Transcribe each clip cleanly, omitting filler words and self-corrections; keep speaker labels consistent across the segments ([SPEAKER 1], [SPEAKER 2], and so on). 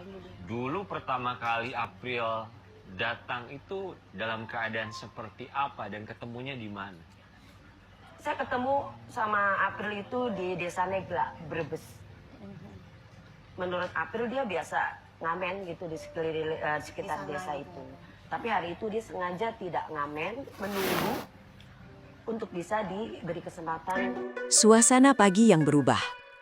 [SPEAKER 1] lagi dia.
[SPEAKER 2] Dulu pertama kali April datang itu dalam keadaan seperti apa dan ketemunya di mana?
[SPEAKER 3] Saya ketemu sama April itu di Desa Negla, Brebes. Menurut April dia biasa ngamen gitu di sekitar desa itu. Tapi hari itu dia sengaja tidak ngamen, menunggu untuk bisa diberi kesempatan.
[SPEAKER 4] Suasana pagi yang berubah.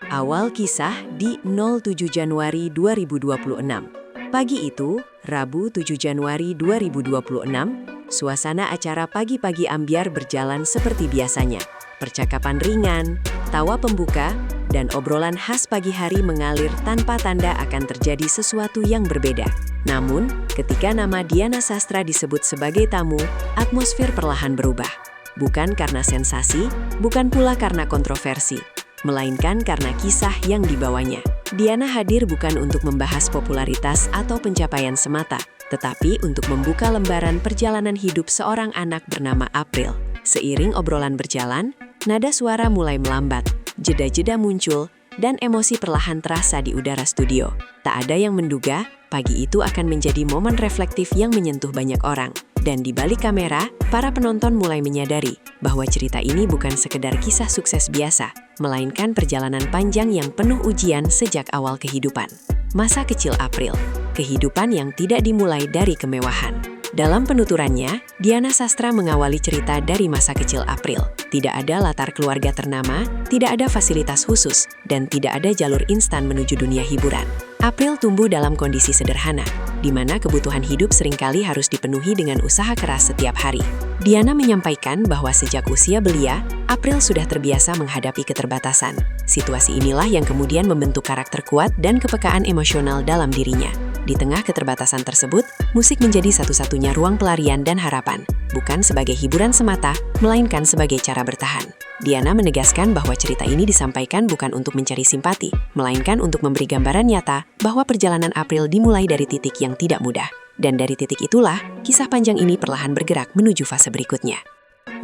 [SPEAKER 4] Awal kisah di 07 Januari 2026. Pagi itu, Rabu 7 Januari 2026, suasana acara pagi-pagi ambyar berjalan seperti biasanya. Percakapan ringan, tawa pembuka, dan obrolan khas pagi hari mengalir tanpa tanda akan terjadi sesuatu yang berbeda. Namun, ketika nama Diana Sastra disebut sebagai tamu, atmosfer perlahan berubah. Bukan karena sensasi, bukan pula karena kontroversi, melainkan karena kisah yang dibawanya. Diana hadir bukan untuk membahas popularitas atau pencapaian semata, tetapi untuk membuka lembaran perjalanan hidup seorang anak bernama April. Seiring obrolan berjalan, nada suara mulai melambat, jeda-jeda muncul, dan emosi perlahan terasa di udara studio. Tak ada yang menduga, pagi itu akan menjadi momen reflektif yang menyentuh banyak orang. Dan di balik kamera, para penonton mulai menyadari bahwa cerita ini bukan sekedar kisah sukses biasa, melainkan perjalanan panjang yang penuh ujian sejak awal kehidupan. Masa kecil April, kehidupan yang tidak dimulai dari kemewahan. Dalam penuturannya, Diana Sastra mengawali cerita dari masa kecil April. Tidak ada latar keluarga ternama, tidak ada fasilitas khusus, dan tidak ada jalur instan menuju dunia hiburan. April tumbuh dalam kondisi sederhana, di mana kebutuhan hidup seringkali harus dipenuhi dengan usaha keras setiap hari. Diana menyampaikan bahwa sejak usia belia, April sudah terbiasa menghadapi keterbatasan. Situasi inilah yang kemudian membentuk karakter kuat dan kepekaan emosional dalam dirinya. Di tengah keterbatasan tersebut, musik menjadi satu-satunya ruang pelarian dan harapan, bukan sebagai hiburan semata, melainkan sebagai cara bertahan. Diana menegaskan bahwa cerita ini disampaikan bukan untuk mencari simpati, melainkan untuk memberi gambaran nyata bahwa perjalanan April dimulai dari titik yang tidak mudah. Dan dari titik itulah, kisah panjang ini perlahan bergerak menuju fase berikutnya.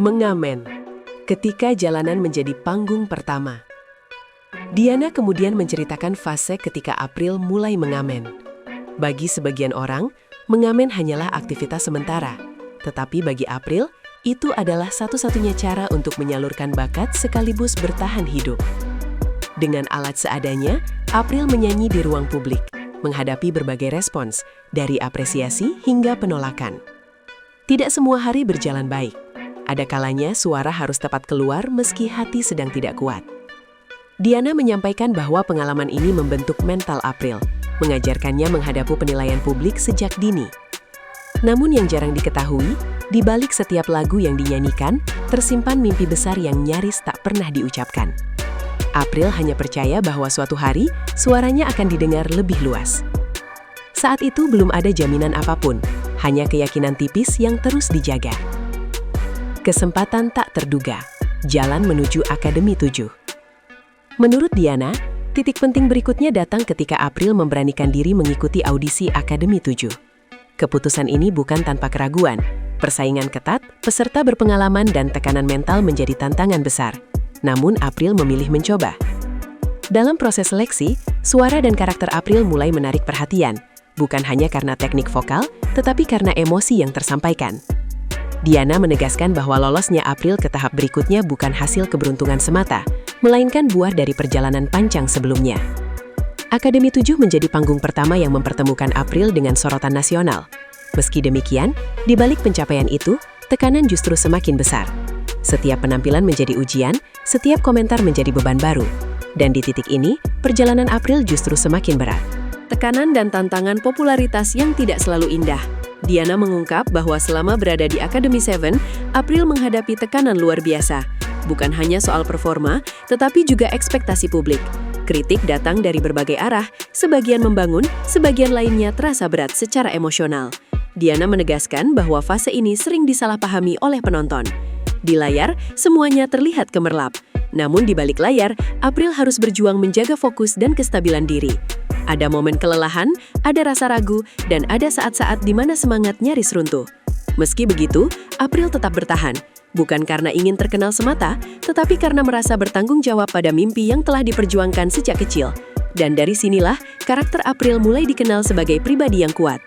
[SPEAKER 5] Mengamen. Ketika jalanan menjadi panggung pertama. Diana kemudian menceritakan fase ketika April mulai mengamen. Bagi sebagian orang, mengamen hanyalah aktivitas sementara. Tetapi bagi April, itu adalah satu-satunya cara untuk menyalurkan bakat sekaligus bertahan hidup. Dengan alat seadanya, April menyanyi di ruang publik, menghadapi berbagai respons, dari apresiasi hingga penolakan. Tidak semua hari berjalan baik. Ada kalanya suara harus tepat keluar meski hati sedang tidak kuat. Diana menyampaikan bahwa pengalaman ini membentuk mental April, mengajarkannya menghadapi penilaian publik sejak dini. Namun yang jarang diketahui, di balik setiap lagu yang dinyanyikan, tersimpan mimpi besar yang nyaris tak pernah diucapkan. April hanya percaya bahwa suatu hari, suaranya akan didengar lebih luas. Saat itu belum ada jaminan apapun, hanya keyakinan tipis yang terus dijaga. Kesempatan tak terduga, jalan menuju Akademi 7. Menurut Diana, titik penting berikutnya datang ketika April memberanikan diri mengikuti audisi Akademi 7. Keputusan ini bukan tanpa keraguan. Persaingan ketat, peserta berpengalaman dan tekanan mental menjadi tantangan besar. Namun April memilih mencoba. Dalam proses seleksi, suara dan karakter April mulai menarik perhatian, bukan hanya karena teknik vokal, tetapi karena emosi yang tersampaikan. Diana menegaskan bahwa lolosnya April ke tahap berikutnya bukan hasil keberuntungan semata, melainkan buah dari perjalanan panjang sebelumnya. Akademi 7 menjadi panggung pertama yang mempertemukan April dengan sorotan nasional. Meski demikian, di balik pencapaian itu, tekanan justru semakin besar. Setiap penampilan menjadi ujian, setiap komentar menjadi beban baru. Dan di titik ini, perjalanan April justru semakin berat. Tekanan dan tantangan popularitas yang tidak selalu indah. Diana mengungkap bahwa selama berada di Akademi 7, April menghadapi tekanan luar biasa. Bukan hanya soal performa, tetapi juga ekspektasi publik. Kritik datang dari berbagai arah, sebagian membangun, sebagian lainnya terasa berat secara emosional. Diana menegaskan bahwa fase ini sering disalahpahami oleh penonton. Di layar, semuanya terlihat gemerlap. Namun di balik layar, April harus berjuang menjaga fokus dan kestabilan diri. Ada momen kelelahan, ada rasa ragu, dan ada saat-saat di mana semangat nyaris runtuh. Meski begitu, April tetap bertahan. Bukan karena ingin terkenal semata, tetapi karena merasa bertanggung jawab pada mimpi yang telah diperjuangkan sejak kecil.
[SPEAKER 4] Dan dari sinilah, karakter April mulai dikenal sebagai pribadi yang kuat.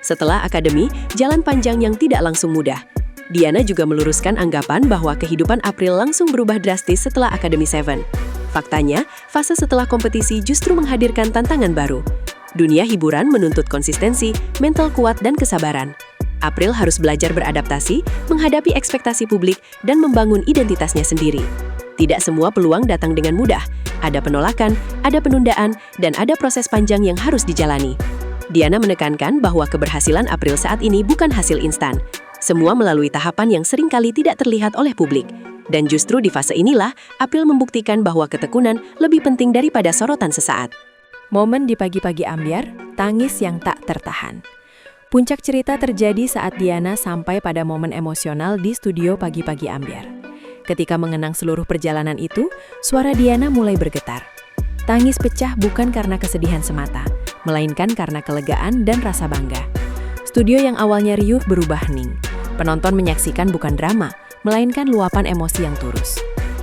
[SPEAKER 4] Setelah akademi, jalan panjang yang tidak langsung mudah. Diana juga meluruskan anggapan bahwa kehidupan April langsung berubah drastis setelah Academy 7. Faktanya, fase setelah kompetisi justru menghadirkan tantangan baru. Dunia hiburan menuntut konsistensi, mental kuat, dan kesabaran. April harus belajar beradaptasi, menghadapi ekspektasi publik, dan membangun identitasnya sendiri. Tidak semua peluang datang dengan mudah. Ada penolakan, ada penundaan, dan ada proses panjang yang harus dijalani. Diana menekankan bahwa keberhasilan April saat ini bukan hasil instan. Semua melalui tahapan yang seringkali tidak terlihat oleh publik. Dan justru di fase inilah, April membuktikan bahwa ketekunan lebih penting daripada sorotan sesaat.
[SPEAKER 1] Momen di pagi-pagi ambyar, tangis yang tak tertahan. Puncak cerita terjadi saat Diana sampai pada momen emosional di studio pagi-pagi ambyar. Ketika mengenang seluruh perjalanan itu, suara Diana mulai bergetar. Tangis pecah bukan karena kesedihan semata, melainkan karena kelegaan dan rasa bangga. Studio yang awalnya riuh berubah hening. Penonton menyaksikan bukan drama, melainkan luapan emosi yang tulus.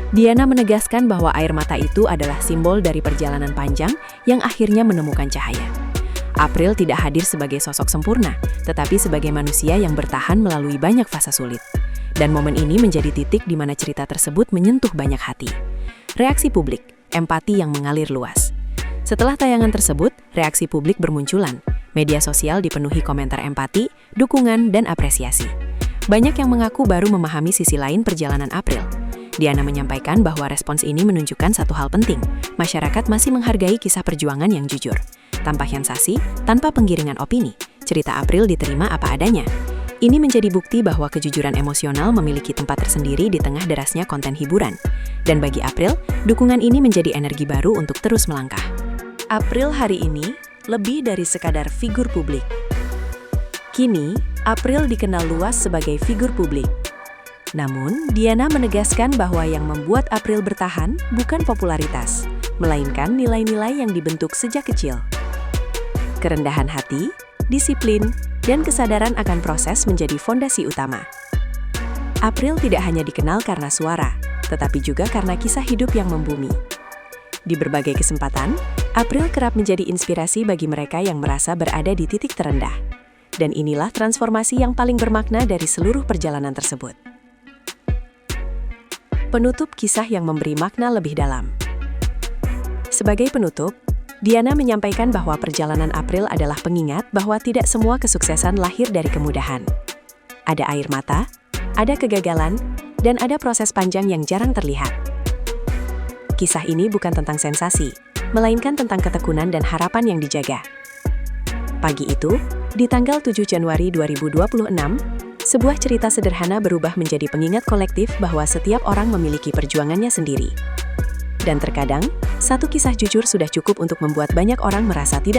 [SPEAKER 1] Diana menegaskan bahwa air mata itu adalah simbol dari perjalanan panjang yang akhirnya menemukan cahaya. April tidak hadir sebagai sosok sempurna, tetapi sebagai manusia yang bertahan melalui banyak fase sulit. Dan momen ini menjadi titik di mana cerita tersebut menyentuh banyak hati. Reaksi publik, empati yang mengalir luas. Setelah tayangan tersebut, reaksi publik bermunculan. Media sosial dipenuhi komentar empati, dukungan, dan apresiasi. Banyak yang mengaku baru memahami sisi lain perjalanan April. Diana menyampaikan bahwa respons ini menunjukkan satu hal penting. Masyarakat masih menghargai kisah perjuangan yang jujur. Tanpa sensasi, tanpa penggiringan opini, cerita April diterima apa adanya. Ini menjadi bukti bahwa kejujuran emosional memiliki tempat tersendiri di tengah derasnya konten hiburan. Dan bagi April, dukungan ini menjadi energi baru untuk terus melangkah.
[SPEAKER 4] April hari ini lebih dari sekadar figur publik. Kini, April dikenal luas sebagai figur publik. Namun, Diana menegaskan bahwa yang membuat April bertahan bukan popularitas, melainkan nilai-nilai yang dibentuk sejak kecil. Kerendahan hati, disiplin, dan kesadaran akan proses menjadi fondasi utama. April tidak hanya dikenal karena suara, tetapi juga karena kisah hidup yang membumi. Di berbagai kesempatan, April kerap menjadi inspirasi bagi mereka yang merasa berada di titik terendah. Dan inilah transformasi yang paling bermakna dari seluruh perjalanan tersebut. Penutup kisah yang memberi makna lebih dalam. Sebagai penutup, Diana menyampaikan bahwa perjalanan April adalah pengingat bahwa tidak semua kesuksesan lahir dari kemudahan. Ada air mata, ada kegagalan, dan ada proses panjang yang jarang terlihat. Kisah ini bukan tentang sensasi, melainkan tentang ketekunan dan harapan yang dijaga. Pagi itu, di tanggal 7 Januari 2026, sebuah cerita sederhana berubah menjadi pengingat kolektif bahwa setiap orang memiliki perjuangannya sendiri. Dan terkadang, satu kisah jujur sudah cukup untuk membuat banyak orang merasa tidak